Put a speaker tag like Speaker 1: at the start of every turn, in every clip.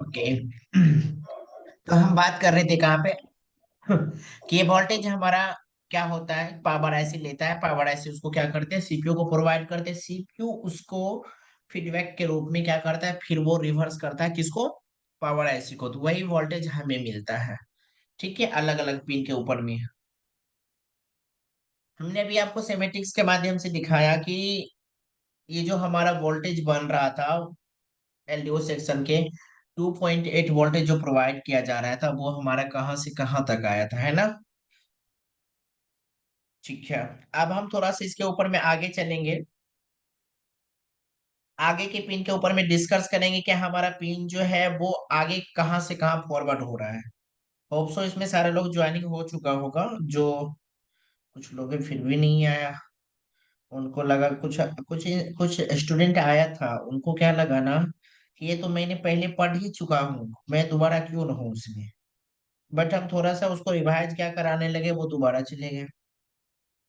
Speaker 1: Okay. तो हम बात कर रहे थे कहाँ पे कि ये वोल्टेज हमारा क्या होता है, पावर ऐसी लेता है, पावर ऐसी उसको क्या करते हैं, सीपीयू को प्रोवाइड करते हैं, सीपीयू उसको फीडबैक के रूप में क्या करता है, फिर वो रिवर्स करता है किसको, पावर ऐसी को, तो वही वोल्टेज हमें मिलता है। ठीक है, अलग अलग पिन के ऊपर में। हमने अभी आपको सेमेटिक्स के माध्यम से दिखाया कि ये जो हमारा वोल्टेज बन रहा था एलडीओ सेक्शन के 2.8 वोल्टेज जो प्रोवाइड किया जा रहा था, वो हमारा कहाँ से कहाँ तक आया था, है ना। ठीक है, अब हम थोड़ा सा इसके ऊपर में आगे चलेंगे, आगे के पिन के ऊपर में डिस्कस करेंगे कि हमारा पिन जो है वो आगे कहाँ से कहाँ फॉरवर्ड हो रहा है। होप सो इसमें सारे लोग ज्वाइनिंग हो चुका होगा, जो कुछ लोग फिर भी नहीं आया, उनको लगा कुछ कुछ कुछ स्टूडेंट आया था, उनको क्या लगा ना कि ये तो मैंने पहले पढ़ ही चुका हूँ, मैं दोबारा क्यों ना हूँ उसमें। बट हम थोड़ा सा उसको रिवाइज क्या कराने लगे, वो दोबारा चले गए।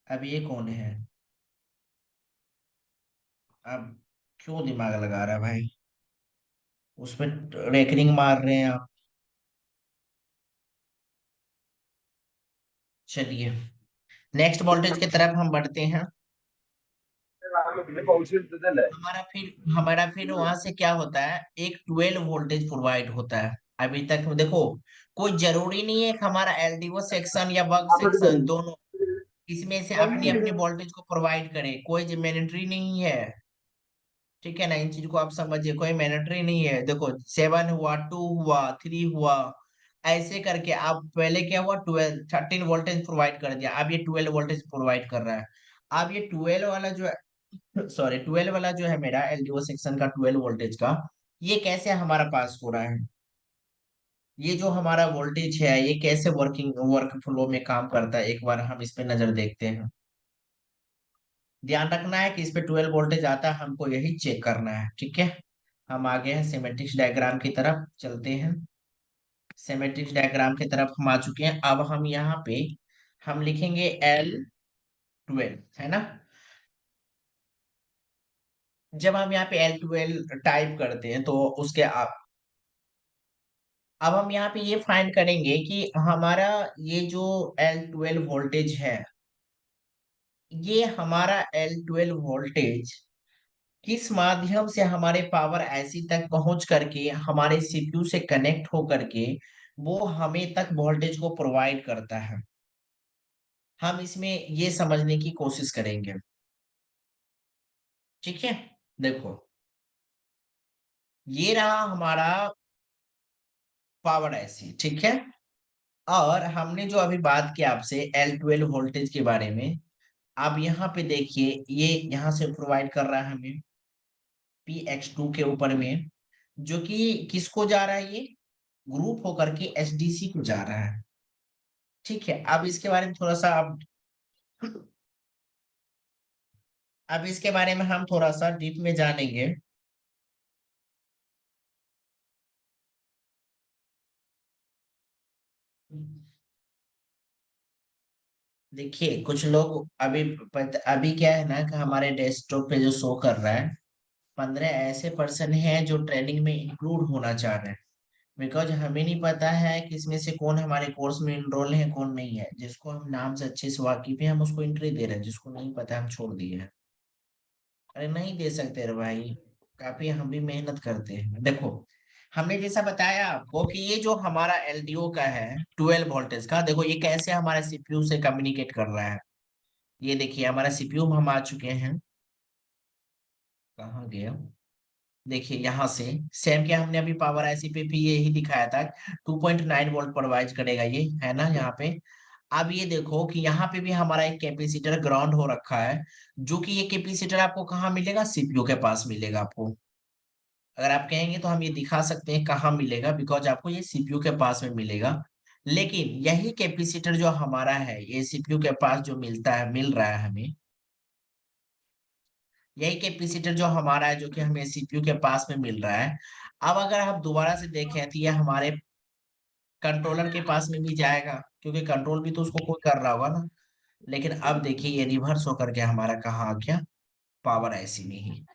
Speaker 1: अब ये कौन है, अब क्यों दिमाग लगा रहा है भाई, उसमें रेकरिंग मार रहे हैं आप। चलिए, नेक्स्ट वोल्टेज की तरफ हम बढ़ते हैं। हमारा फिर वहां से क्या होता है, एक 12 वोल्टेज प्रोवाइड होता है। अभी तक देखो, कोई जरूरी नहीं है कि हमारा एलडीओ सेक्शन या बग सेक्शन दोनों इसमें से अपनी अपनी वोल्टेज को प्रोवाइड करे, कोई मैंडेटरी नहीं है। ठीक है ना, इन चीज को आप समझिए, कोई मैंडेटरी नहीं है। देखो 7 हुआ, 2 हुआ, 3 हुआ, ऐसे करके आप पहले क्या हुआ, 12 13 वोल्टेज प्रोवाइड कर दिया, अब ये 12 वोल्टेज प्रोवाइड कर रहा है। अब ये 12 वाला जो है, सॉरी 12 वाला जो है मेरा एलडीओ सेक्शन का 12 वोल्टेज का, ये कैसे हमारा पास हो रहा है, ये जो हमारा वोल्टेज है ये कैसे वर्क फ्लो में काम करता है, एक बार हम इस पे नजर देखते हैं। ध्यान रखना है कि इस पे 12 वोल्टेज आता है, हमको यही चेक करना है। ठीक है, हम आगे हैं सिमेट्रिक्स डायग्राम की तरफ चलते हैं। सिमेट्रिक्स डायग्राम की तरफ हम आ चुके हैं। अब हम यहाँ पे हम लिखेंगे L12, है ना। जब हम यहाँ पे L12 टाइप करते हैं तो उसके अब हम यहाँ पे ये फाइंड करेंगे कि हमारा ये जो L12 वोल्टेज है, ये हमारा L12 वोल्टेज किस माध्यम से हमारे पावर ऐसी तक पहुंच करके हमारे सीपीयू से कनेक्ट हो करके वो हमें तक वोल्टेज को प्रोवाइड करता है, हम इसमें ये समझने की कोशिश करेंगे। ठीक है, देखो ये रहा हमारा पावर ऐसी, ठीक है। और हमने जो अभी बात की आपसे L12 वोल्टेज के बारे में, आप यहाँ पे देखिए ये यहाँ से प्रोवाइड कर रहा है हमें PX2 के ऊपर में, जो कि किसको जा रहा है, ये ग्रुप होकर के एसडीसी को जा रहा है। ठीक है, अब इसके बारे में थोड़ा सा अब इसके बारे में हम थोड़ा सा डीप में जानेंगे। देखिए कुछ लोग अभी क्या है ना कि हमारे डेस्कटॉप पे जो शो कर रहा है, 15 ऐसे पर्सन हैं जो ट्रेनिंग में इंक्लूड होना चाह रहे हैं। बिकॉज हमें नहीं पता है कि इसमें से कौन हमारे कोर्स में इनरोल है कौन नहीं है, जिसको हम नाम से अच्छे से वाकिफ है हम उसको एंट्री दे रहे हैं, जिसको नहीं पता हम छोड़ दिए हैं। अरे नहीं दे सकते रे भाई, काफी हम भी मेहनत करते हैं। देखो हमने जैसा बताया आपको कि ये जो हमारा एलडीओ का है 12 वोल्टेज का, देखो ये कैसे हमारे सीपीयू से कम्युनिकेट कर रहा है। ये देखिए हमारा सीपीयू हम आ चुके हैं, कहाँ गया, देखिए यहाँ से सेम क्या हमने अभी पावर आईसी पे भी यही दिखाया था, 2.9 वोल्ट प्रोवाइड करेगा ये, है ना यहाँ पे। अब ये देखो कि यहाँ पे भी हमारा एक कैपेसिटर ग्राउंड हो रखा है, जो कि ये कैपेसिटर आपको कहाँ मिलेगा, सीपीयू के पास मिलेगा आपको। अगर आप कहेंगे तो हम ये दिखा सकते हैं कहाँ मिलेगा, बिकॉज आपको ये सीपीयू के पास में मिलेगा। लेकिन यही कैपेसिटर जो हमारा है ये सीपीयू के पास जो मिल रहा है हमें, यही कैपेसिटर जो हमारा है जो कि हमें सीपीयू के पास में मिल रहा है, अब अगर हम दोबारा से देखें तो ये हमारे कंट्रोलर के पास में भी जाएगा, क्योंकि कंट्रोल भी तो उसको कोई कर रहा होगा ना। लेकिन अब देखिए ये रिवर्स होकर के हमारा कहाँ आ गया, पावर ऐसी में ही।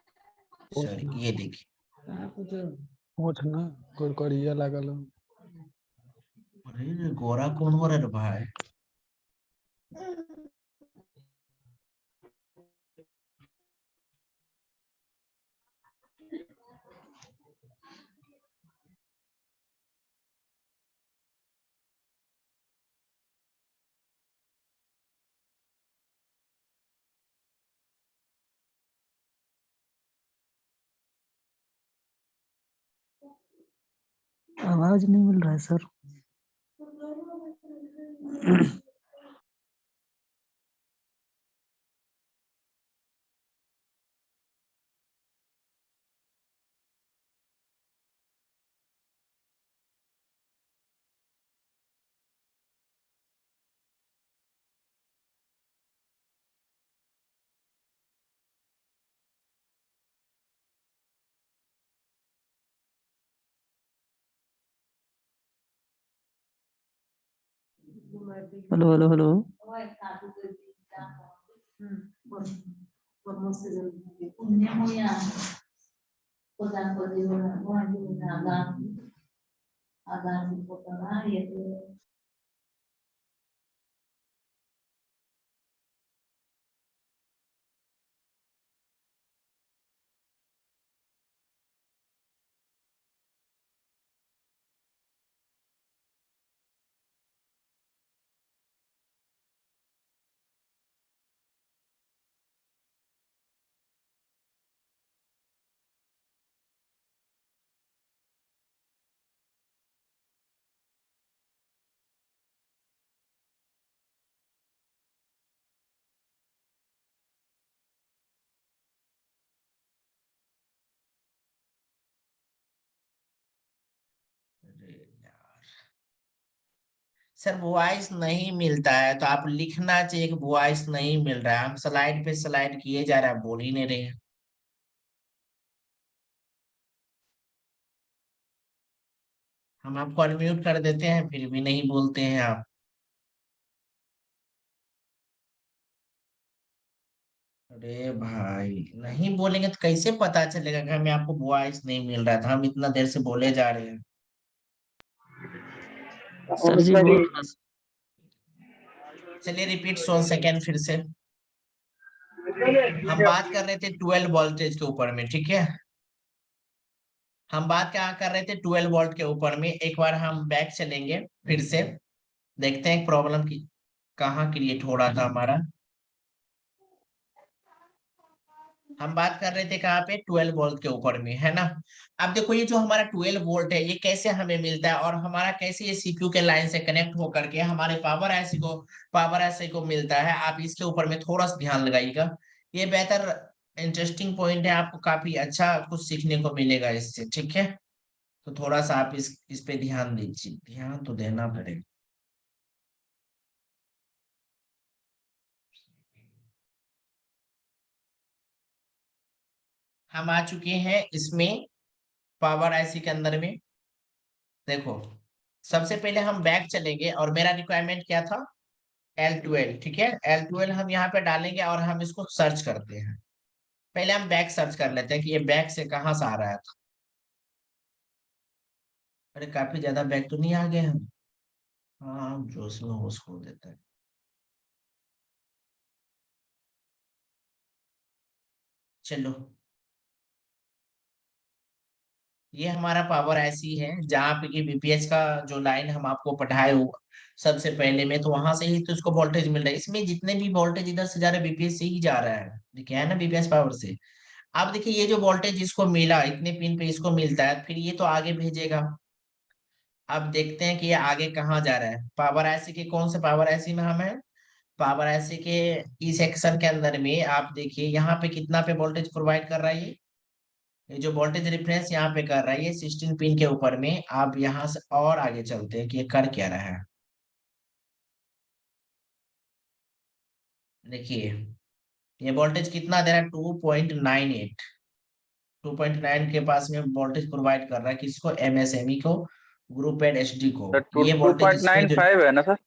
Speaker 1: सॉरी ये देखिए,
Speaker 2: ओठ ना कुरकुरिया लागल हो।
Speaker 1: अरे रे, गोरा कौन हो रहा है रे भाई?
Speaker 2: आवाज नहीं मिल रहा है सर। Hello hello hello.
Speaker 1: अरे यार, सर वॉइस नहीं मिलता है तो आप लिखना चाहिए कि वॉइस नहीं मिल रहा है। हम स्लाइड पे स्लाइड किए जा रहे हैं, बोल ही नहीं रहे हैं। हम आपको अनम्यूट कर देते हैं फिर भी नहीं बोलते हैं आप। अरे भाई, नहीं बोलेंगे तो कैसे पता चलेगा कि हमें आपको वॉइस नहीं मिल रहा था? हम इतना देर से बोले जा रहे हैं।
Speaker 2: सर जी बोल रहा
Speaker 1: चलिए रिपीट 1 सेकेंड फिर से। हम बात कर रहे थे 12 वोल्टेज के ऊपर में, ठीक है? हम बात क्या कर रहे थे? 12 वोल्ट के ऊपर में। एक बार हम बैक चलेंगे फिर से, देखते हैं प्रॉब्लम की कहाँ क्रिएट हो रहा था हमारा। हम बात कर रहे थे कहाँ पे? 12 वोल्ट के ऊपर में, है ना? अब देखो ये जो हमारा 12 वोल्ट है ये कैसे हमें मिलता है और हमारा कैसे ये सीपीयू के लाइन से कनेक्ट होकर के हमारे पावर ऐसे को मिलता है। आप इसके ऊपर में थोड़ा सा ध्यान लगाइएगा। ये बेहतर इंटरेस्टिंग पॉइंट है, आपको काफी अच्छा कुछ सीखने को मिलेगा इससे, ठीक है? तो थोड़ा सा आप इस पे ध्यान दीजिए, ध्यान तो देना पड़ेगा। हम आ चुके हैं इसमें, पावर आईसी के अंदर में। देखो, सबसे पहले हम बैक चलेंगे और मेरा रिक्वायरमेंट क्या था? L12, ठीक है? L12 हम यहाँ पे डालेंगे और हम इसको सर्च करते हैं। पहले हम बैक सर्च कर लेते हैं कि ये बैक से कहाँ से आ रहा था। अरे काफी ज्यादा बैक तो नहीं आ गए हम? हाँ, जोश में होश खो देता है। चलो, ये हमारा पावर ऐसी है जहाँ पे कि बीपीएच का जो लाइन हम आपको पढ़ाए हो सबसे पहले में, तो वहां से ही तो इसको वोल्टेज मिल रहा है। इसमें जितने भी वोल्टेज इधर से जा रहे हैं बीपीएच से ही जा रहा है, देखिए है ना, बीपीएच पावर से। अब देखिए ये जो वोल्टेज इसको मिला, इतने पिन पे इसको मिलता है, फिर ये तो आगे भेजेगा। अब देखते हैं कि ये आगे कहाँ जा रहा है। पावर ऐसी के कौन से पावर ऐसी में हम है? पावर ऐसी के ई सेक्शन के अंदर में आप देखिए यहाँ पे कितना पे वोल्टेज प्रोवाइड कर रहा है ये जो वोल्टेज रेफरेंस यहाँ पे कर रहा है ये 16 पिन के ऊपर में। आप यहाँ से और आगे चलते हैं कि ये कर क्या रहा है। देखिए ये वोल्टेज कितना दे रहा है? 2.98। 2.9 के पास में वोल्टेज प्रोवाइड कर रहा है किसको? एमएसएमई को, ग्रुप एड एचडी को।
Speaker 3: सर
Speaker 1: ये वोल्टेज इसमें जो,
Speaker 3: 2.95 है ना सर?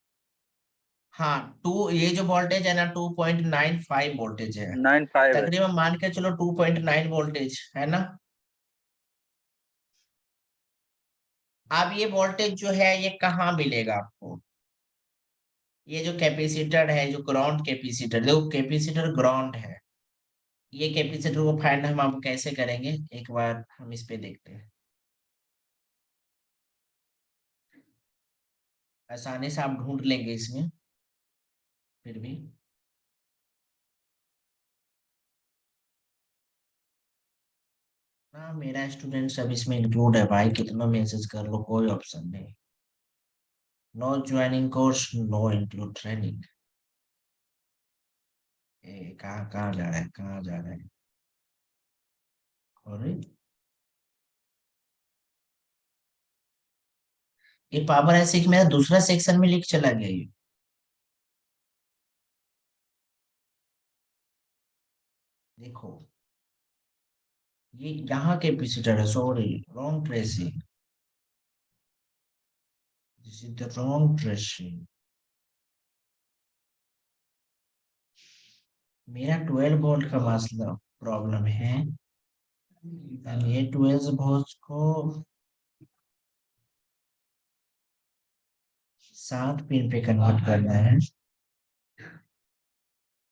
Speaker 1: हाँ टू, ये जो वोल्टेज है ना 2.95 वोल्टेज है।
Speaker 3: 95 है।
Speaker 1: तकरीबन मान के चलो 2.9 वोल्टेज है ना। अब ये वोल्टेज जो है ये कहाँ मिलेगा आपको? ये जो कैपेसिटर है, जो ग्राउंड कैपेसिटर, देखो कैपेसिटर ग्राउंड है। ये कैपेसिटर को फाइंड हम आप कैसे करेंगे, एक बार हम इस पे देखते हैं। आसानी से आप ढूंढ लेंगे इसमें, फिर भी। हाँ, मेरा स्टूडेंट सब इसमें इंक्लूड है भाई, कितना मैसेज कर लो कोई ऑप्शन नहीं। No joining course, no include training. कहाँ कहाँ जा रहा है, कहाँ जा रहा है? और ये पावर ऐसे कि मेरा दूसरा सेक्शन में लिख चला गया ये। देखो, ये यहाँ कैपेसिटर है, sorry, wrong tracing. This is the wrong tracing. मेरा 12 वोल्ट का मसला प्रॉब्लम है। ये 12 वोल्ट को 7 पिन पे कन्वर्ट करना है,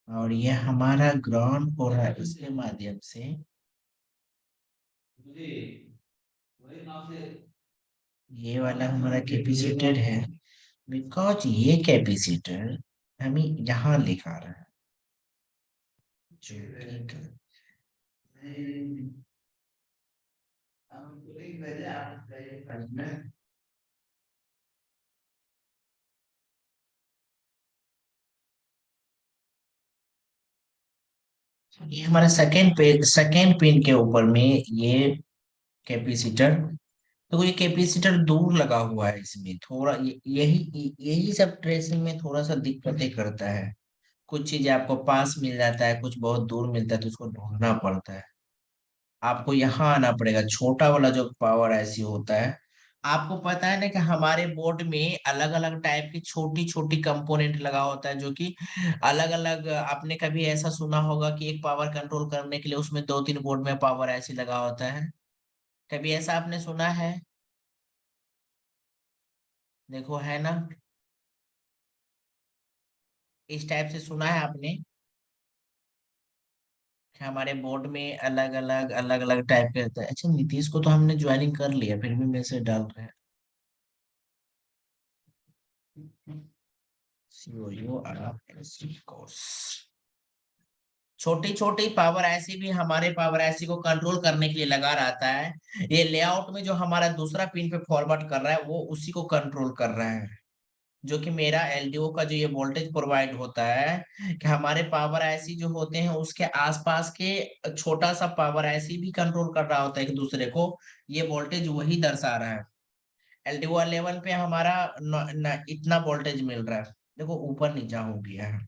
Speaker 1: और ये हमारा ग्राउंड हो रहा है इसके माध्यम से। ये वाला हमारा कैपेसिटर है, बिकॉज ये कैपेसिटर हमें यहाँ लिखा रहा है, जो कि ये हमारा सेकेंड पिन के ऊपर में ये कैपेसिटर। तो ये कैपेसिटर दूर लगा हुआ है, इसमें थोड़ा यही यही सब ट्रेसिंग में थोड़ा सा दिक्कतें करता है। कुछ चीजें आपको पास मिल जाता है, कुछ बहुत दूर मिलता है, तो उसको ढूंढना पड़ता है। आपको यहाँ आना पड़ेगा, छोटा वाला जो पावर ऐसी होता है। आपको पता है ना कि हमारे बोर्ड में अलग अलग टाइप की छोटी छोटी कंपोनेंट लगा होता है, जो कि अलग अलग, आपने कभी ऐसा सुना होगा कि एक पावर कंट्रोल करने के लिए उसमें दो तीन बोर्ड में पावर ऐसी लगा होता है? कभी ऐसा आपने सुना है? देखो, है ना? इस टाइप से सुना है आपने कि हमारे बोर्ड में अलग अलग टाइप के रहता है। अच्छा, नीतीश को तो हमने ज्वाइनिंग कर लिया, फिर भी मैसेज डाल रहे हैं। COURS course. छोटी छोटी पावर ऐसी भी हमारे पावर ऐसी को कंट्रोल करने के लिए लगा रहता है। ये लेआउट में जो हमारा दूसरा पिन पे फॉरवर्ड कर रहा है, वो उसी को कंट्रोल कर रहा है। जो कि मेरा एलडीओ का जो ये वोल्टेज प्रोवाइड होता है, कि हमारे पावर आईसी जो होते हैं उसके आसपास के छोटा सा पावर आईसी भी कंट्रोल कर रहा होता है एक दूसरे को। ये वोल्टेज वही दर्शा रहा है। एलडीओ 11 पे हमारा इतना वोल्टेज मिल रहा है। देखो, ऊपर नीचा हो गया है।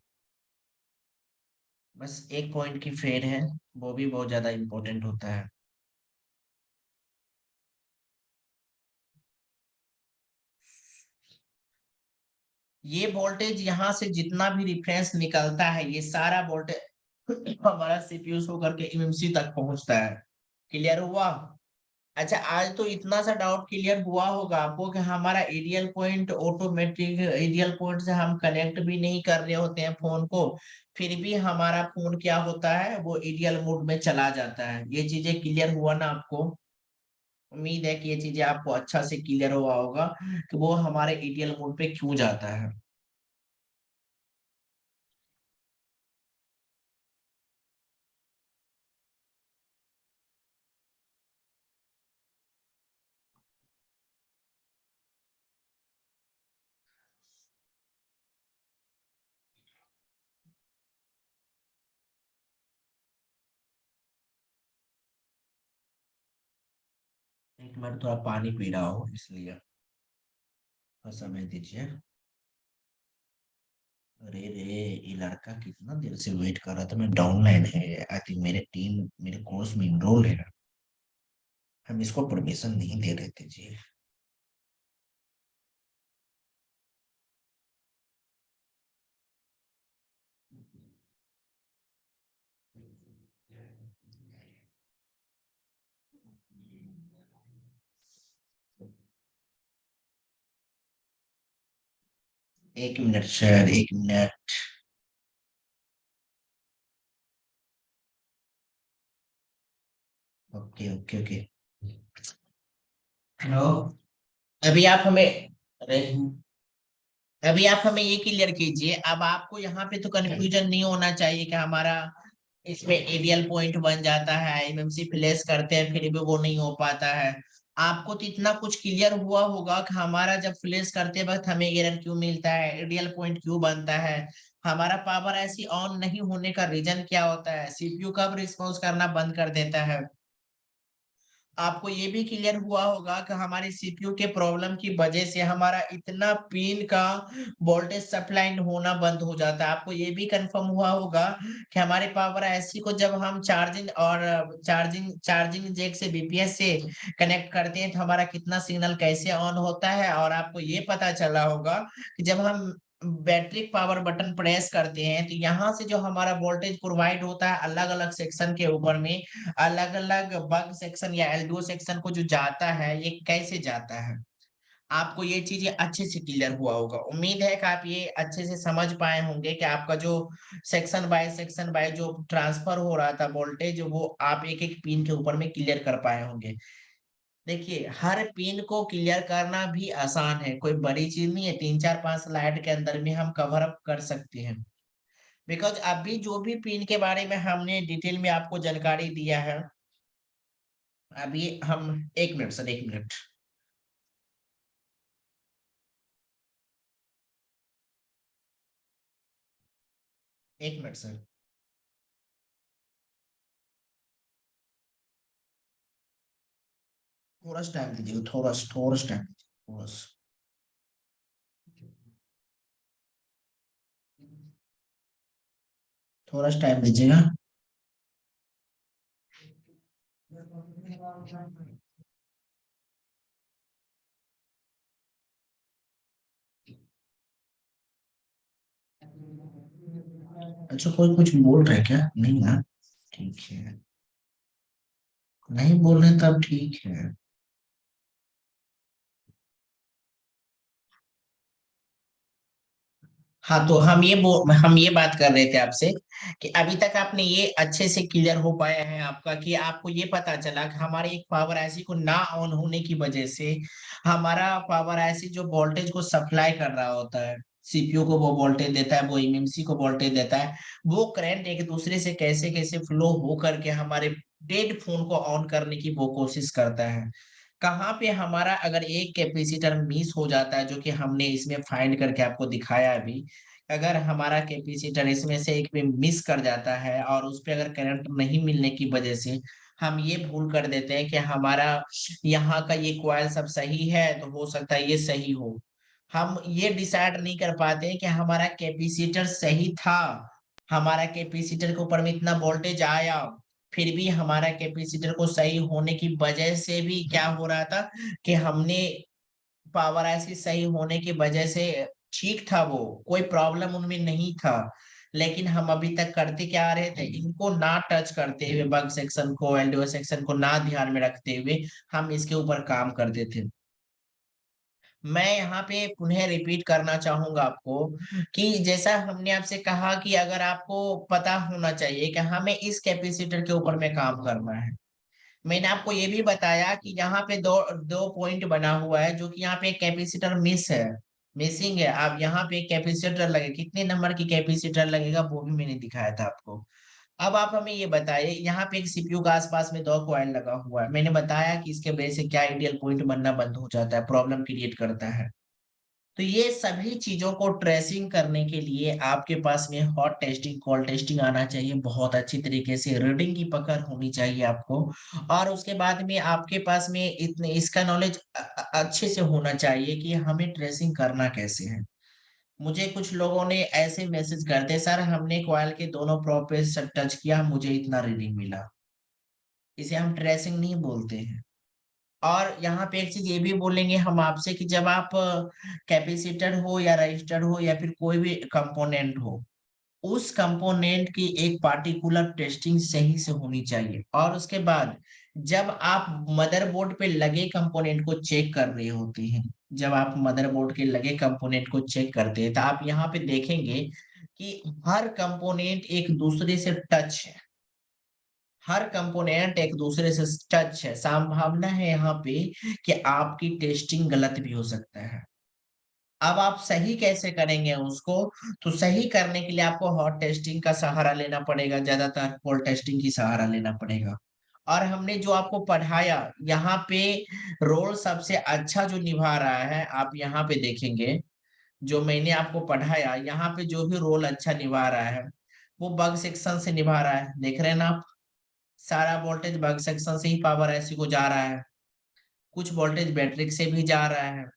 Speaker 1: बस एक पॉइंट की फेर है, वो भी बहुत ज्यादा इंपॉर्टेंट होता है। ये वोल्टेज यहाँ से जितना भी रिफरेंस निकलता है, ये सारा वोल्टेज हमारा सीपीयू से होकर के एमएमसी तक पहुंचता है। क्लियर हुआ? अच्छा, आज तो इतना सा डाउट क्लियर हुआ होगा आपको कि हमारा aerial point automatic aerial point से हम कनेक्ट भी नहीं कर रहे होते हैं फोन को, फिर भी हमारा फोन क्या होता है, वो एरियल मोड में चला जाता है। ये चीजें क्लियर हुआ ना आपको? उम्मीद है कि ये चीजें आपको अच्छा से क्लियर हुआ होगा कि वो हमारे एरियल मोड पे क्यों जाता है। एक मिनट, थोड़ा पानी पी रहा हूँ इसलिए थोड़ा समय दीजिए। अरे रे, ये लड़का कितना देर से वेट कर रहा था। मैं डाउनलाइन है, आई थिंक मेरे टीम मेरे कोर्स में इनरोल है। हम इसको परमिशन नहीं दे रहे थे जी। एक मिनट सर, एक minute. Okay okay okay. Hello. अभी आप हमें, अरे, अभी आप हमें ये क्लियर कीजिए, अब आपको यहाँ पे तो कंफ्यूजन नहीं होना चाहिए कि हमारा इसमें एडीएल पॉइंट बन जाता है, एमएमसी प्लेस करते हैं फिर भी वो नहीं हो पाता है। आपको तो इतना कुछ क्लियर हुआ होगा कि हमारा जब प्लेस करते वक्त हमें एरर क्यों मिलता है, एडीएल पॉइंट क्यों बनता है, हमारा पावर ऐसी ऑन नहीं होने का रीजन क्या होता है, सीपीयू कब रिस्पॉन्स करना बंद कर देता है। आपको ये भी क्लियर हुआ होगा कि हमारे सीपीयू के प्रॉब्लम की वजह से हमारा इतना पिन का वोल्टेज सप्लाई होना बंद हो जाता है। आपको ये भी कंफर्म हुआ होगा कि हमारे पावर आईसी को जब हम चार्जिंग और चार्जिंग जैक से बीपीएस से कनेक्ट करते हैं तो हमारा कितना सिग्नल कैसे ऑन होता है। और आपको ये पता चला होगा कि जब हम बैटरी पावर बटन प्रेस करते हैं तो यहाँ से जो हमारा वोल्टेज प्रोवाइड होता है अलग अलग सेक्शन के ऊपर में, अलग अलग बग सेक्शन या एलडीओ सेक्शन को जो जाता है ये कैसे जाता है। आपको ये चीजें अच्छे से क्लियर हुआ होगा। उम्मीद है कि आप ये अच्छे से समझ पाए होंगे कि आपका जो सेक्शन बाय जो ट्रांसफर हो रहा था वोल्टेज वो आप एक एक पिन के ऊपर में क्लियर कर पाए होंगे। देखिए हर पिन को क्लियर करना भी आसान है, कोई बड़ी चीज नहीं है, 3 4 5 स्लाइड के अंदर में हम कवर अप कर सकते हैं। बिकॉज अभी जो भी पिन के बारे में हमने डिटेल में आपको जानकारी दिया है, अभी हम, एक मिनट सर, एक मिनट, एक मिनट सर, थोड़ा सा टाइम दीजिएगा, थोड़ा सा टाइम दीजिए, थोड़ा सा, थोड़ा सा टाइम दीजिएगा। अच्छा, कोई कुछ बोल रहे हैं क्या? नहीं ना, ठीक है, नहीं बोल रहे तब ठीक है। हाँ, तो हम ये बात कर रहे थे आपसे कि अभी तक आपने ये अच्छे से क्लियर हो पाया है आपका कि आपको ये पता चला कि हमारे एक पावर आईसी को ना ऑन होने की वजह से हमारा पावर आईसी जो वोल्टेज को सप्लाई कर रहा होता है, सीपीयू को वो वोल्टेज देता है, वो एमएमसी को वोल्टेज देता है, वो करंट एक दूसरे से कैसे कैसे फ्लो हो करके हमारे डेड फोन को ऑन करने की वो कोशिश करता है। कहाँ पे हमारा अगर एक कैपेसिटर मिस हो जाता है, जो कि हमने इसमें फाइंड करके आपको दिखाया अभी, अगर हमारा कैपेसिटर इसमें से एक पे मिस कर जाता है और उस पे अगर करंट नहीं मिलने की वजह से हम ये भूल कर देते हैं कि हमारा यहाँ का ये कॉइल सब सही है तो हो सकता है ये सही हो, हम ये डिसाइड नहीं कर पाते हैं कि हमारा कैपेसिटर सही था, हमारा कैपेसिटर के ऊपर में इतना वोल्टेज आया, फिर भी हमारा कैपेसिटर को सही होने की वजह से भी क्या हो रहा था कि हमने पावर ऐसी सही होने की वजह से ठीक था, वो कोई प्रॉब्लम उनमें नहीं था, लेकिन हम अभी तक करते क्या आ रहे थे, इनको ना टच करते हुए, बग सेक्शन को एलडीओ सेक्शन को ना ध्यान में रखते हुए हम इसके ऊपर काम करते थे। मैं यहाँ पे पुनः रिपीट करना चाहूंगा आपको कि जैसा हमने आपसे कहा कि अगर आपको पता होना चाहिए कि हमें इस कैपेसिटर के ऊपर में काम करना है, मैंने आपको ये भी बताया कि यहाँ पे दो दो पॉइंट बना हुआ है, जो कि यहाँ पे एक कैपेसिटर मिस है, मिसिंग है। आप यहाँ पे एक कैपेसिटर लगे, कितने नंबर की कैपेसिटर लगेगा वो भी मैंने दिखाया था आपको। अब आप हमें ये बताइए, यहाँ पे एक सीपीयू का आसपास में दो कॉइल लगा हुआ है, मैंने बताया कि इसके वजह से क्या आइडियल पॉइंट बनना बंद हो जाता है, प्रॉब्लम क्रिएट करता है। तो ये सभी चीजों को ट्रेसिंग करने के लिए आपके पास में हॉट टेस्टिंग कोल्ड टेस्टिंग आना चाहिए, बहुत अच्छी तरीके से रीडिंग की पकड़ होनी चाहिए आपको। और उसके बाद में आपके पास में इतने इसका नॉलेज अच्छे से होना चाहिए कि हमें ट्रेसिंग करना कैसे है। मुझे कुछ लोगों ने ऐसे मैसेज करते, सर हमने कॉइल के दोनों प्रोब पे टच किया, मुझे इतना रीडिंग मिला, इसे हम ट्रेसिंग नहीं बोलते हैं। और यहाँ पे एक चीज ये भी बोलेंगे हम आपसे कि जब आप कैपेसिटर हो या रजिस्टर हो या फिर कोई भी कंपोनेंट हो, उस कंपोनेंट की एक पार्टिकुलर टेस्टिंग सही से होनी चाहिए। और उसके बाद जब आप मदरबोर्ड पे लगे कंपोनेंट को चेक कर रहे होते हैं, जब आप मदरबोर्ड के लगे कंपोनेंट को चेक करते हैं, तो आप यहाँ पे देखेंगे कि हर कंपोनेंट एक दूसरे से टच है, हर कंपोनेंट एक दूसरे से टच है। संभावना है यहाँ पे कि आपकी टेस्टिंग गलत भी हो सकता है। अब आप सही कैसे करेंगे उसको? तो सही करने के लिए आपको हॉट टेस्टिंग का सहारा लेना पड़ेगा, ज्यादातर कोल्ड टेस्टिंग की सहारा लेना पड़ेगा। और हमने जो आपको पढ़ाया यहाँ पे, रोल सबसे अच्छा जो निभा रहा है, आप यहाँ पे देखेंगे, जो मैंने आपको पढ़ाया यहाँ पे जो भी रोल अच्छा निभा रहा है, वो बग सेक्शन से निभा रहा है। देख रहे हैं ना आप, सारा वोल्टेज बग सेक्शन से ही पावर ऐसी को जा रहा है, कुछ वोल्टेज बैटरी से भी जा रहा है।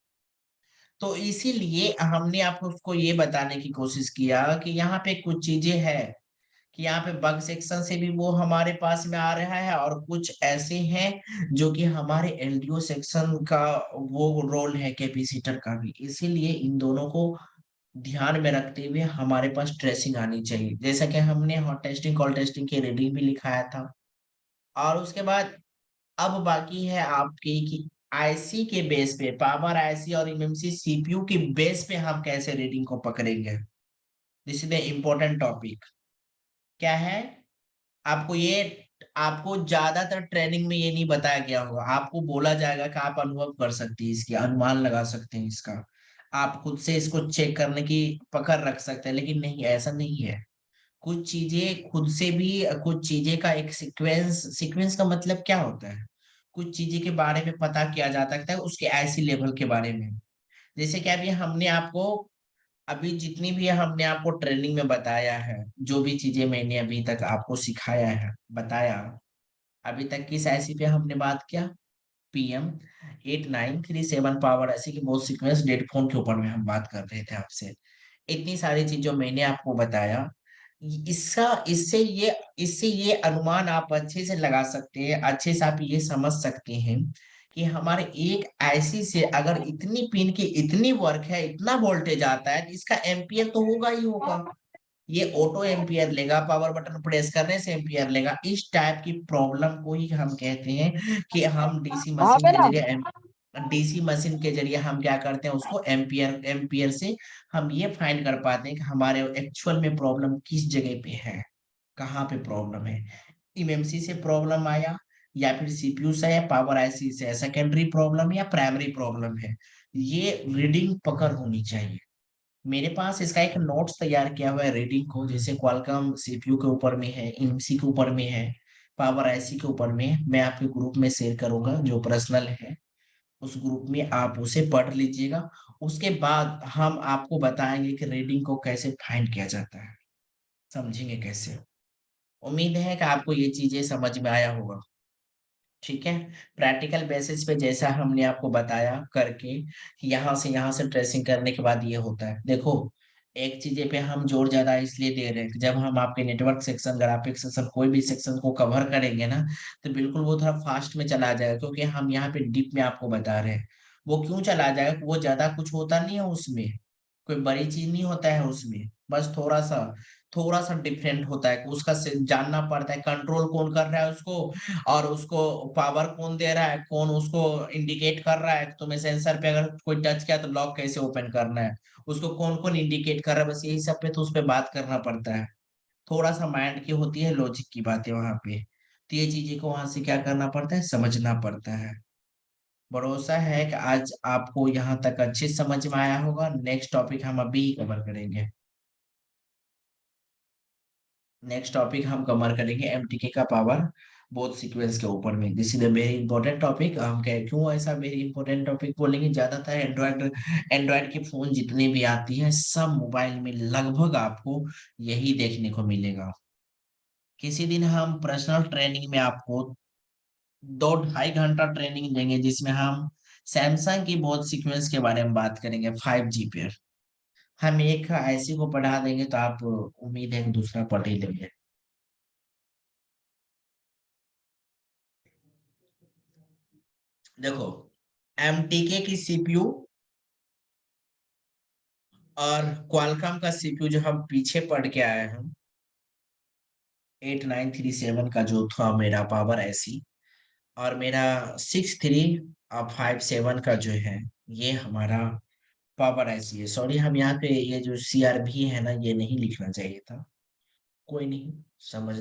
Speaker 1: तो इसीलिए हमने आपको उसको ये बताने की कोशिश किया कि यहाँ पे कुछ चीजें है कि यहाँ पे बग सेक्शन से भी वो हमारे पास में आ रहा है, और कुछ ऐसे हैं जो कि हमारे एलडीओ सेक्शन का वो रोल है कैपेसिटर का भी। इसीलिए इन दोनों को ध्यान में रखते हुए हमारे पास ट्रेसिंग आनी चाहिए, जैसा कि हमने हॉट टेस्टिंग कोल्ड टेस्टिंग की रीडिंग भी लिखाया था। और उसके बाद अब बाकी है आपकी कि आईसी के बेस पे, पावर आईसी और एमएमसी सीपीयू के बेस पे हम कैसे रीडिंग को पकड़ेंगे। This is the important topic. क्या है? आपको ये, आपको ज्यादातर ट्रेनिंग में ये नहीं बताया गया होगा। आपको बोला जाएगा कि आप अनुभव कर सकते हैं, इसकी अनुमान लगा सकते हैं इसका, आप खुद से इसको चेक करने की पकड़ रख सकते हैं, लेकिन नहीं, ऐसा नहीं है। कुछ चीजें खुद से भी, कुछ चीजें का एक सीक्वेंस, सीक्वेंस का मतलब क्या होता है, कुछ चीजें के बारे में पता किया जा सकता है उसके ऐसी लेवल के बारे में। जैसे कि अभी हमने आपको, अभी जितनी भी हमने आपको ट्रेनिंग में बताया है, जो भी चीजें मैंने अभी तक आपको सिखाया है, बताया, अभी तक किस ऐसी पे हमने बात किया? PM8937 पावर ऐसी की बहुत सीक्वेंस डेड फोन के ऊपर में हम बात कर रहे थे आपसे। इतनी सारी चीजों मैंने आपको बताया। इसका, इससे ये अनुमान आप अच्छे से लगा सकते हैं, अच्छे से आप ये समझ सकते हैं कि हमारे एक आईसी से अगर इतनी पिन की इतनी वर्क है, इतना वोल्टेज आता है, तो इसका एम्पियर तो होगा ही होगा। ये ऑटो एम्पियर लेगा, पावर बटन प्रेस करने से एम्पियर लेगा। इस टाइप की प्रॉब्लम को ही हम कहते हैं कि हम डीसी मशीन के जरिए हम क्या करते हैं, उसको एम्पियर, एम्पियर से हम ये फाइंड कर पाते हैं कि हमारे एक्चुअल में प्रॉब्लम किस जगह पे है, कहाँ पे प्रॉब्लम है। एमएमसी से प्रॉब्लम आया, या फिर सीपीयू से या पावर आईसी से, सेकेंडरी प्रॉब्लम या प्राइमरी प्रॉब्लम है, ये रीडिंग पकड़ होनी चाहिए। मेरे पास इसका एक नोट्स तैयार किया हुआ है रीडिंग को, जैसे क्वालकॉम सीपीयू के ऊपर में है, एमसी के ऊपर में है, पावर आईसी के ऊपर में है। मैं आपके ग्रुप में शेयर करूंगा, जो पर्सनल है उस ग्रुप में आप उसे पढ़ लीजिएगा। उसके बाद हम आपको बताएंगे कि रीडिंग को कैसे फाइंड किया जाता है, समझेंगे कैसे। उम्मीद है कि आपको ये चीजें समझ में आया होगा। ठीक है, प्रैक्टिकल बेसिस पे जैसा हमने आपको बताया करके, यहाँ से ट्रेसिंग करने के बाद ये होता है। देखो, एक चीज पे हम जोर ज्यादा इसलिए दे रहे हैं कि जब हम आपके नेटवर्क सेक्शन, ग्राफिक सेक्शन, कोई भी सेक्शन को कवर करेंगे ना, तो बिल्कुल वो थोड़ा फास्ट में चला जाएगा, क्योंकि हम यहाँ पे डीप में आपको बता रहे हैं। वो क्यों चला जाएगा? वो ज्यादा कुछ होता नहीं है उसमें, कोई बड़ी चीज नहीं होता है उसमें, बस थोड़ा सा डिफरेंट होता है। उसका जानना पड़ता है कंट्रोल कौन कर रहा है उसको, और उसको पावर कौन दे रहा है, कौन उसको इंडिकेट कर रहा है। तुम्हें सेंसर पे अगर कोई टच किया तो लॉक कैसे ओपन करना है, उसको कौन कौन इंडिकेट कर रहा है, बस यही सब पे तो उस पे बात करना पड़ता है। थोड़ा सा माइंड की होती है, लॉजिक की बातें वहां पे, तो ये चीजें को वहां से क्या करना पड़ता है, समझना पड़ता है। भरोसा है कि आज आपको यहाँ तक अच्छे से समझ में आया होगा। नेक्स्ट टॉपिक हम अभी ही कवर करेंगे। नेक्स्ट टॉपिक हम कवर करेंगे एमटीके का पावर बोथ सीक्वेंस के ऊपर में। This is a very important topic. हम कह क्यों ऐसा वेरी इंपॉर्टेंट टॉपिक बोलेंगे, ज्यादातर एंड्रॉयड की फोन जितनी भी आती है, सब मोबाइल में लगभग आपको यही देखने को मिलेगा। किसी दिन हम पर्सनल ट्रेनिंग में आपको 2-2.5 घंटा ट्रेनिंग देंगे, जिसमें हम सैमसंग की बहुत सीक्वेंस के बारे में बात करेंगे, 5G पे। हम एक ऐसी को पढ़ा देंगे तो आप, उम्मीद है कि दूसरा पढ़ ही लेंगे। देखो, एमटीके की सीपीयू और क्वालकॉम का सीपीयू जो हम पीछे पढ़ के आए हैं, 8937 का जो था मेरा पावर ऐसी, और मेरा 6357 का जो है ये हमारा पावर ऐसी है। सॉरी, हम यहाँ पे ये जो CRV है ना, ये नहीं लिखना चाहिए था। कोई नहीं, समझ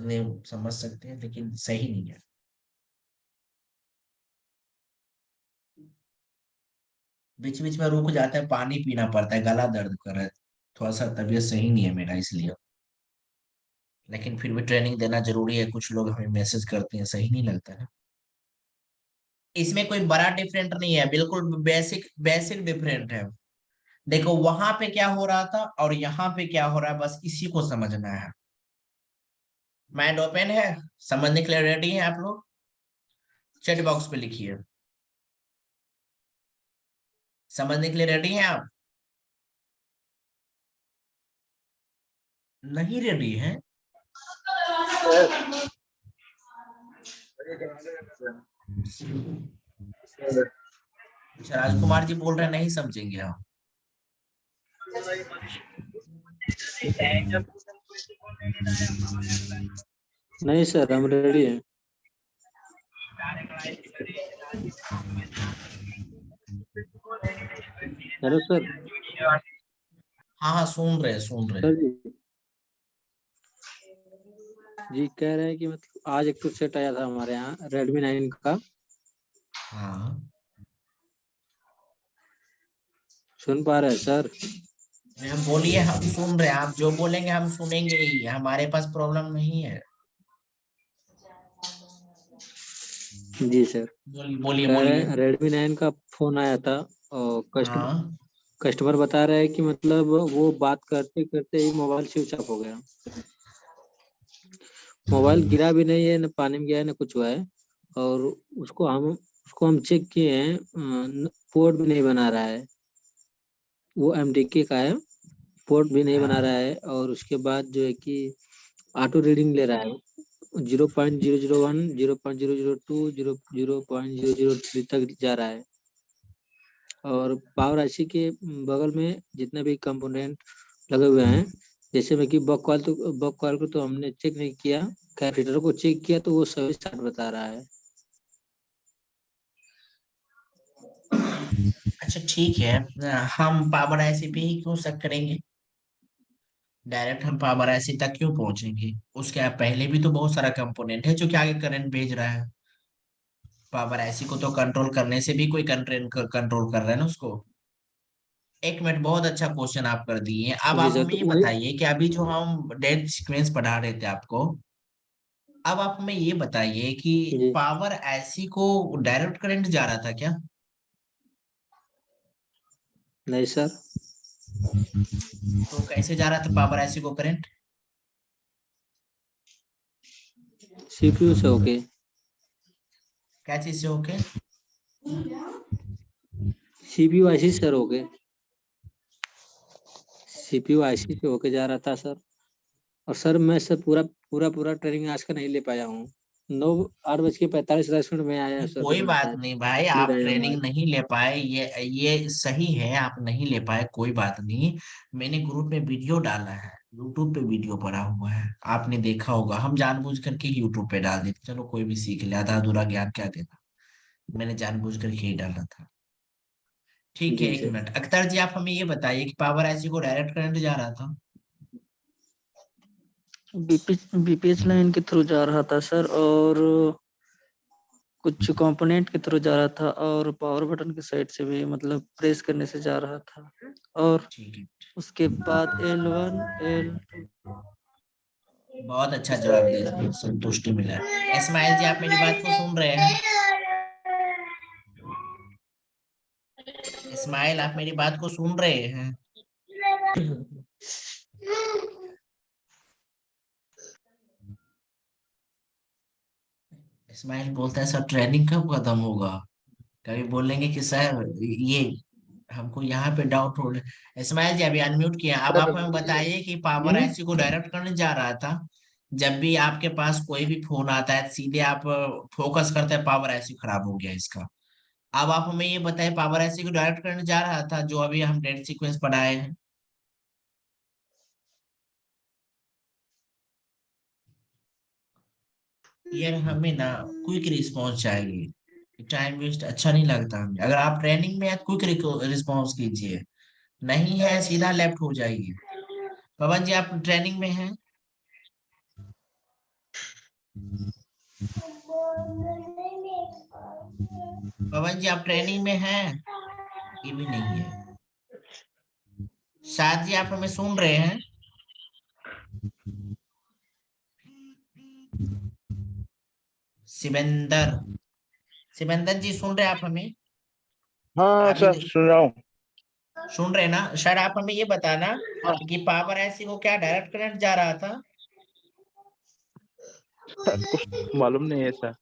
Speaker 1: सकते हैं, लेकिन सही नहीं है। बीच बीच में रुक जाता है, पानी पीना पड़ता है, गला दर्द कर रहा है, थोड़ा सा तबीयत सही नहीं है मेरा इसलिए। लेकिन फिर भी ट्रेनिंग देना जरूरी है, कुछ लोग हमें मैसेज करते हैं, सही नहीं लगता है। इसमें कोई बड़ा डिफरेंट नहीं है, बिल्कुल बेसिक बेसिक डिफरेंट है। देखो वहां पे क्या हो रहा था और यहाँ पे क्या हो रहा है, बस इसी को समझना है। माइंड ओपन है, समझने के लिए रेडी है आप लोग? चैट बॉक्स पे लिखिए, समझने के लिए रेडी हैं आप? नहीं रेडी है? अच्छा, राजकुमार जी बोल रहे हैं नहीं समझेंगे आप।
Speaker 2: नहीं सर, हम रेडी हैं। Hello sir.
Speaker 1: हाँ हाँ, सुन रहे सुन रहे।
Speaker 2: सर जी कह रहे हैं कि मतलब आज एक तो सेट आया था हमारे यहाँ Redmi 9 का।
Speaker 1: हाँ,
Speaker 2: सुन पा रहे हैं सर?
Speaker 1: हम बोलिए, हम सुन रहे हैं, आप जो बोलेंगे हम सुनेंगे ही, हमारे पास प्रॉब्लम नहीं है।
Speaker 2: जी सर।
Speaker 1: बोलिए बोलिए
Speaker 2: कह रहे
Speaker 1: बोलिए।
Speaker 2: हैं Redmi 9 का फोन आया था और
Speaker 1: हाँ।
Speaker 2: कस्टमर बता रहे हैं कि मतलब वो बात करते करते ही मोबाइल स्विच ऑफ हो गया। मोबाइल गिरा भी नहीं है, न पानी में गया है, न कुछ हुआ है। और उसको हम चेक किए हैं, पोर्ट भी नहीं बना रहा है। वो MTK का है, पोर्ट भी नहीं बना
Speaker 1: हाँ।
Speaker 2: रहा है। और उसके बाद जो है कि ऑटो रीडिंग ले रहा है, 0.001, 0.002, 0.003 तक जा रहा है। और पावर IC के बगल में जितने भी कंपोनेंट लगे हुए हैं, जैसे में कि बक कॉल को तो हमने चेक नहीं किया, कैपेसिटर को चेक किया तो वो सभी 60 बता रहा है।
Speaker 1: अच्छा ठीक है, हम पावर ऐसी पे ही क्यों शक करेंगे? डायरेक्ट हम पावर ऐसी तक क्यों पहुंचेंगे? उसके पहले भी तो बहुत सारा कंपोनेंट है जो कि आगे करंट भेज रहा है। पावर ऐसी को तो कंट्रोल करने से भी कोई कंट्रोल कर रहा है ना उसको। एक मिनट, बहुत अच्छा क्वेश्चन आप कर दिए। अब
Speaker 2: जी
Speaker 1: आप
Speaker 2: सर,
Speaker 1: हमें
Speaker 2: तो
Speaker 1: ये
Speaker 2: वही।
Speaker 1: बताइए कि अभी जो हम डेट सीक्वेंस पढ़ा रहे थे आपको, अब आप हमें ये बताइए कि
Speaker 2: जी
Speaker 1: पावर ऐसी को डायरेक्ट करंट जा रहा था क्या?
Speaker 2: नहीं सर।
Speaker 1: तो कैसे जा रहा था पावर ऐसी को करंट?
Speaker 2: CPU से होके।
Speaker 1: क्या चीज से होके?
Speaker 2: CPU IC सर होके। CPU IC से होके जा रहा था सर। और सर मैं सर पूरा ट्रेनिंग आज का नहीं ले पाया हूँ। 8:45 में आया सर,
Speaker 1: कोई बात
Speaker 2: शायद
Speaker 1: नहीं भाई,
Speaker 2: लेट
Speaker 1: आप
Speaker 2: आया हूँ
Speaker 1: ट्रेनिंग
Speaker 2: आज।
Speaker 1: नहीं ले पाए, ये सही है, आप नहीं ले पाए, कोई बात नहीं। मैंने ग्रुप में वीडियो डाला है, यूट्यूब पे वीडियो पड़ा हुआ है, आपने देखा होगा। हम जानबूझ करके यूट्यूब पे डाल देते, चलो कोई भी सीख ले, आधा अधूरा ज्ञान क्या देना। मैंने जानबूझ करके ही डाला था। ठीक है,
Speaker 2: जी
Speaker 1: एक
Speaker 2: सर।
Speaker 1: मिनट, अख्तर जी आप हमें ये बताइए कि पावर ऐसी को डायरेक्ट करंट जा रहा था?
Speaker 2: बीपीएस लाइन के थ्रू जा रहा था सर, और कुछ कंपोनेंट के थ्रू जा रहा था, और पावर बटन की साइड से भी मतलब प्रेस करने से जा रहा था। और
Speaker 1: ठीक है,
Speaker 2: उसके बाद L1 L2
Speaker 1: बहुत अच्छा
Speaker 2: इस
Speaker 1: जवाब
Speaker 2: तरह से जा
Speaker 1: दिया,
Speaker 2: रहा था।
Speaker 1: संतुष्टि मिला। इस्माइल जी आप मेरी बात को सुन रहे हैं? इस्माइल आप मेरी बात को सुन रहे हैं? इस्माइल बोलता है सर ट्रेनिंग कब खत्म होगा? कभी बोलेंगे कि सर ये हमको यहाँ पे डाउट हो रहा है। इस्माइल जी अभी अनम्यूट किया, अब आप हमें बताइए कि पावर ऐसी को डायरेक्ट करने जा रहा था। जब भी आपके पास कोई भी फोन आता है, सीधे आप फोकस करते हैं पावर ऐसी खराब हो गया इसका। अब आप हमें ये बताइए, पावर ऐसी को डायरेक्ट करने जा रहा था जो अभी हम डेट सीक्वेंस पढ़ाए हैं? यार हमें ना क्विक रिस्पॉन्स चाहिए, टाइम वेस्ट अच्छा नहीं लगता हमें। अगर आप ट्रेनिंग में है क्विक रिस्पॉन्स कीजिए, नहीं है सीधा लेफ्ट हो जाइए। पवन जी आप ट्रेनिंग में हैं? पवन जी आप ट्रेनिंग में हैं? ये भी नहीं है। शायद जी आप हमें सुन रहे हैं? शिवेंदर, शिवेंदर जी सुन रहे हैं आप हमें?
Speaker 3: हाँ
Speaker 1: अभी
Speaker 3: सर सुन रहा हूँ।
Speaker 1: सुन रहे हैं ना? शायद आप हमें ये बताना
Speaker 3: हाँ
Speaker 1: कि पावर ऐसी को क्या डायरेक्ट करंट जा रहा था?
Speaker 3: कुछ मालूम नहीं है सर।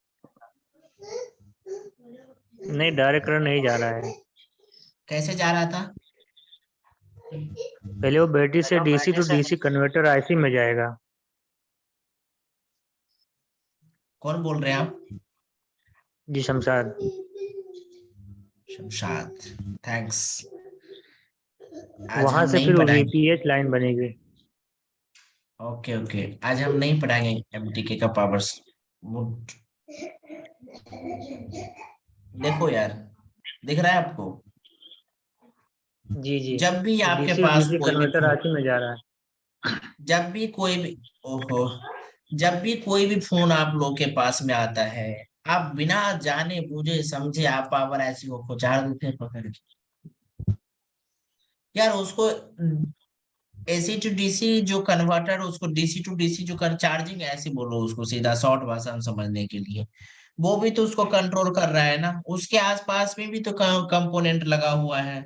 Speaker 4: नहीं, डायरेक्ट करंट नहीं जा रहा है।
Speaker 1: कैसे जा रहा था?
Speaker 4: पहले वो बैटरी से DC to DC converter IC में जाएगा।
Speaker 1: कौन बोल रहे हैं आप?
Speaker 4: जी शमशाद।
Speaker 1: शमशाद, थैंक्स। आज
Speaker 4: वहां
Speaker 1: हम
Speaker 4: से
Speaker 1: नहीं
Speaker 4: फिर वो
Speaker 1: पढ़ाएंगे।
Speaker 4: वीपीएच लाइन बनेगी।
Speaker 1: ओके ओके, आज हम नहीं पढ़ाएंगे एमटीके का पावर्स। देखो यार, दिख रहा है आपको?
Speaker 4: जी जी।
Speaker 1: जब भी आपके
Speaker 4: डीसी टू
Speaker 1: पास
Speaker 4: डीसी
Speaker 1: कोई भी
Speaker 4: कन्वर्टर
Speaker 1: फोन,
Speaker 4: आईसी में जा रहा है।
Speaker 1: जब भी कोई भी, ओहो, जब भी कोई भी फोन आप लोग के पास में आता है, आप बिना जाने बूझे समझे आप पावर ऐसी को खुचार देते हैं पकड़ के। यार उसको एसी टू डीसी जो कन्वर्टर, उसको डीसी टू डीसी जो कर चार्जिंग, ऐसे बोलो उसको सीधा शॉर्ट भाषा में समझने के लिए, वो भी तो उसको कंट्रोल कर रहा है ना, उसके आसपास में भी तो कंपोनेंट लगा हुआ है।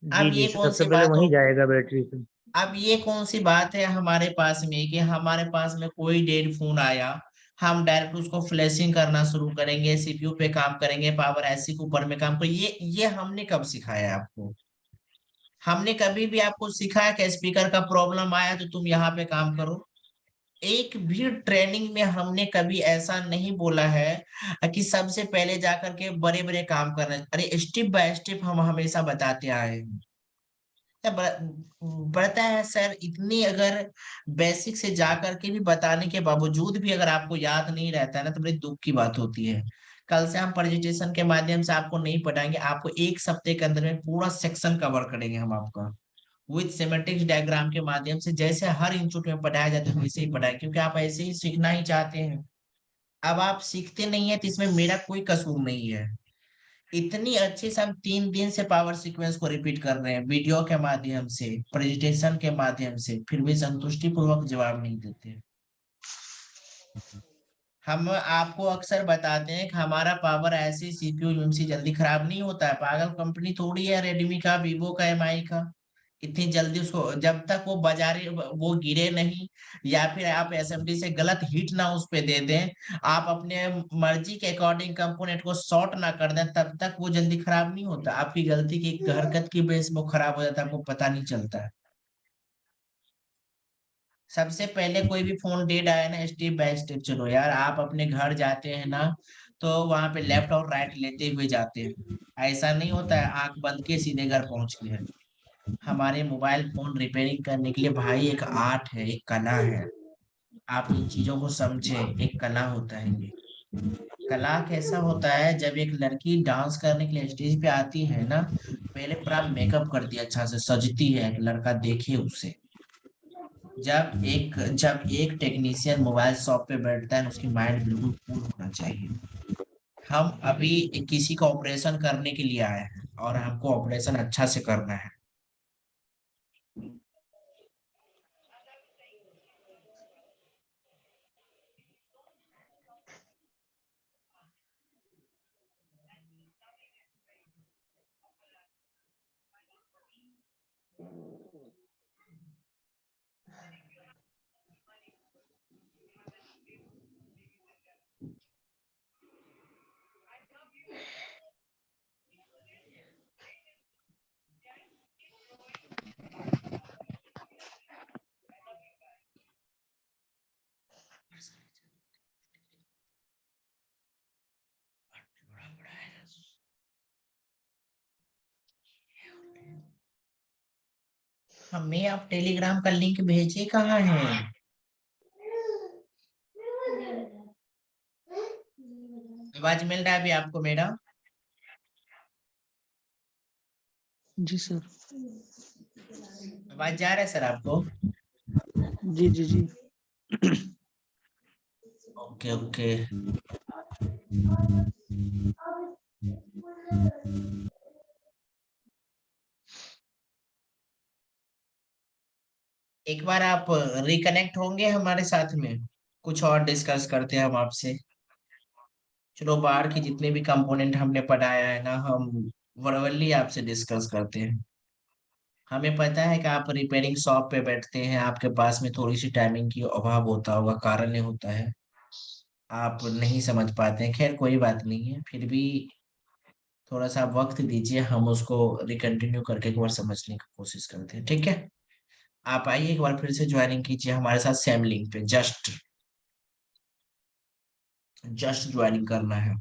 Speaker 4: जी
Speaker 1: अब
Speaker 4: जी,
Speaker 1: ये कौन
Speaker 4: सबसे
Speaker 1: सी
Speaker 4: पहले
Speaker 1: बात
Speaker 4: वहीं
Speaker 1: हो,
Speaker 4: जाएगा बैटरी से।
Speaker 1: अब ये कौन सी बात है हमारे पास में कि हमारे पास में कोई डेड फोन आया, हम डायरेक्ट उसको फ्लैशिंग करना शुरू करेंगे, सीपीयू पे काम करेंगे, पावर ऐसी के ऊपर में काम करेंगे? ये हमने कब सिखाया है आपको? हमने कभी भी आपको सिखाया कि स्पीकर का प्रॉब्लम आया तो तुम यहाँ पे काम करो? एक भी ट्रेनिंग में हमने कभी ऐसा नहीं बोला है कि सबसे पहले जाकर के बड़े बड़े काम करना। अरे स्टेप बाय स्टेप हम हमेशा बताते आए हैं। क्या बढ़ता है सर, इतनी अगर बेसिक से जाकर के भी बताने के बावजूद भी अगर आपको याद नहीं रहता है ना, तो बड़ी दुख की बात होती है। कल से हम प्रेजेंटेशन के माध्यम से आपको नहीं पढ़ाएंगे, आपको एक सप्ताह के अंदर में पूरा सेक्शन कवर करेंगे हम आपका, विद सेमेटिक्स डायग्राम के माध्यम से, जैसे हर इंस्टीट्यूट में पढ़ाया जाता है वैसे ही पढ़ाए, क्योंकि आप ऐसे ही सीखना ही चाहते हैं। अब आप सीखते नहीं है तो इसमें मेरा कोई कसूर नहीं है। इतनी अच्छी से हम 3 दिन से पावर सीक्वेंस को रिपीट कर रहे हैं, वीडियो के माध्यम से, प्रेजेंटेशन के माध्यम से, फिर भी संतुष्टि पूर्वक जवाब नहीं देते। हम आपको अक्सर बताते हैं कि हमारा पावर ऐसी सीपीयू यूएमसी जल्दी खराब नहीं होता है, पागल कंपनी थोड़ी है रेडमी का, वीवो का, एमआई का। इतनी जल्दी उसको, जब तक वो बाजारे वो गिरे नहीं, या फिर आप एसएमडी से गलत हीट ना उस पे दे दें, आप अपने मर्जी के अकॉर्डिंग कंपोनेंट को शॉर्ट ना कर दें, तब तक वो जल्दी खराब नहीं होता। आपकी गलती की एक हरकत की वजह से वो खराब हो जाता है, आपको पता नहीं चलता है। सबसे पहले कोई भी फोन डेड आया ना, स्टेप बाय स्टेप चलो यार। आप अपने घर जाते हैं ना, तो वहां पे लेफ्ट और राइट लेते हुए जाते हैं, ऐसा नहीं होता है आंख बंद के सीधे घर पहुंच गए। हमारे मोबाइल फोन रिपेयरिंग करने के लिए भाई एक आर्ट है, एक कला है। आप इन चीजों को समझे, एक कला होता है ये। कला कैसा होता है, जब एक लड़की डांस करने के लिए स्टेज पे आती है ना, पहले पूरा मेकअप करती है, अच्छा से सजती है, एक लड़का देखे उसे। जब एक टेक्नीशियन मोबाइल शॉप पे बैठता है, उसकी माइंड बिल्कुल कूल होना चाहिए। हम अभी किसी का ऑपरेशन करने के लिए आए हैं, और हमको ऑपरेशन अच्छा से करना है। हमें आप टेलीग्राम का लिंक भेजे कहाँ है? आवाज मिल रहा है अभी आपको मेरा?
Speaker 2: जी सर।
Speaker 1: आवाज जा रहा है सर आपको?
Speaker 2: जी जी जी।
Speaker 1: Okay okay. एक बार आप रिकनेक्ट होंगे हमारे साथ में, कुछ और डिस्कस करते हैं हम आपसे। चलो बाहर की जितने भी कंपोनेंट हमने पढ़ाया है ना, हम वर्बली आपसे डिस्कस करते हैं। हमें पता है कि आप रिपेयरिंग शॉप पे बैठते हैं, आपके पास में थोड़ी सी टाइमिंग की अभाव होता होगा, कारण होता है, आप नहीं समझ पाते हैं। खैर कोई बात नहीं है, फिर भी थोड़ा सा आप वक्त दीजिए, हम उसको रिकंटिन्यू करके एक बार समझने की कोशिश करते हैं, ठीक है? आप आइए एक बार फिर से ज्वाइनिंग कीजिए हमारे साथ सेम लिंक पे, जस्ट ज्वाइनिंग करना है।